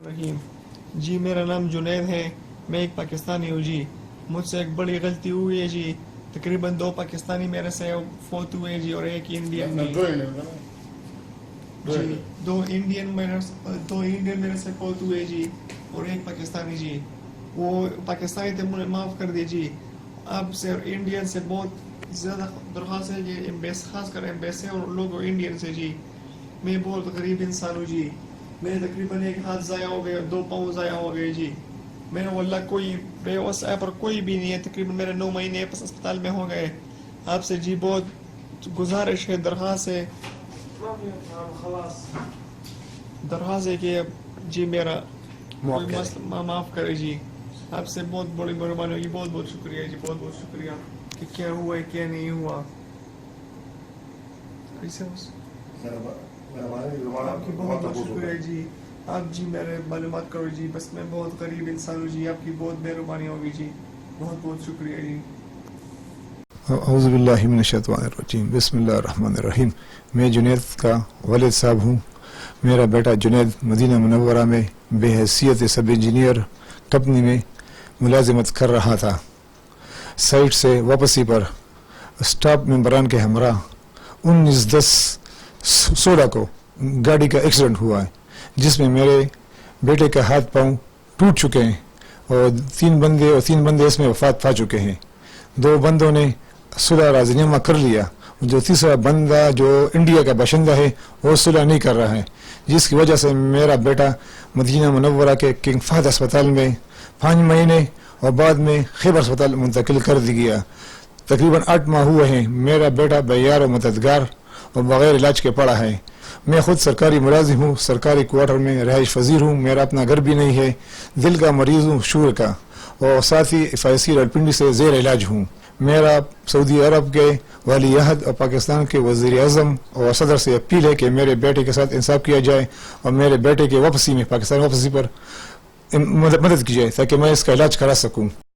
رحیم جی، میرا نام جنید ہے، میں ایک پاکستانی ہوں جی۔ مجھ سے ایک بڑی غلطی ہوئی ہے جی، تقریباً 2 پاکستانی میرے سے فوت ہوئے جی اور ایک انڈین جی۔ جی، 2 انڈین میرے سے فوت ہوئے جی اور ایک پاکستانی جی۔ وہ پاکستانی تھے، مجھے معاف کر دیے جی۔ اب سے انڈین سے بہت زیادہ درخواست ہے جی، خاص کر ایمبیسی اور لوگوں انڈین سے جی۔ میں بہت غریب انسان ہوں جی، میرے تقریباً 1 ہاتھ ضائع ہو گئے اور 2 پاؤں ضائع ہو گئے جی۔ میرے واللہ کوئی بے وسع پر کوئی بھی نہیں ہے، تقریباً میرے 9 مہینے بس اسپتال میں ہو گئے۔ آپ سے جی بہت گزارش ہے، درخواست ہے کہ جی میرا مسئلہ معاف کرے جی۔ آپ سے بہت بڑی مہربانی ہوگی، بہت بہت شکریہ جی، بہت بہت شکریہ کہ کیا ہوا ہے کیا نہیں ہوا۔ آپ کی بہت بہت شکریہ جی، آپ جی میرے معلومات کرو جی، بس میں بہت غریب انسان ہوں جی، آپ کی بہت مہربانی ہوگی جی، بہت بہت شکریہ جی۔ اعوذ باللہ من الشیطان الرجیم، بسم اللہ الرحمن الرحیم۔ میں جنید کا والد صاحب ہوں۔ میرا بیٹا جنید مدینہ منورہ میں بے حیثیت سب انجینئر کمپنی میں ملازمت کر رہا تھا۔ سائٹ سے واپسی پر اسٹاف ممبران کے ہمراہ 19/10/16 کو گاڑی کا ایکسیڈنٹ ہوا ہے، جس میں میرے بیٹے کا ہاتھ پاؤں ٹوٹ چکے ہیں اور 3 بندے اس میں وفات پا چکے ہیں۔ 2 بندوں نے صلح راضی نامہ کر لیا، جو تیسرا بندہ جو انڈیا کا باشندہ ہے وہ صلح نہیں کر رہا ہے، جس کی وجہ سے میرا بیٹا مدینہ منورہ کے کنگ فہد اسپتال میں 5 مہینے اور بعد میں خیبر اسپتال منتقل کر دی گیا۔ تقریباً 8 ماہ ہوئے ہیں۔ میرا بیٹا بیار و مددگار اور بغیر علاج کے پڑا ہے۔ میں خود سرکاری ملازم ہوں، سرکاری کوارٹر میں رہائش پذیر ہوں، میرا اپنا گھر بھی نہیں ہے، دل کا مریض ہوں، شوگر کا، اور ساتھ ہی فائسی راولپنڈی سے زیر علاج ہوں۔ میرا سعودی عرب کے ولی عہد اور پاکستان کے وزیر اعظم اور صدر سے اپیل ہے کہ میرے بیٹے کے ساتھ انصاف کیا جائے اور میرے بیٹے کے واپسی میں پاکستان واپسی پر مدد کی جائے تاکہ میں اس کا علاج کرا سکوں۔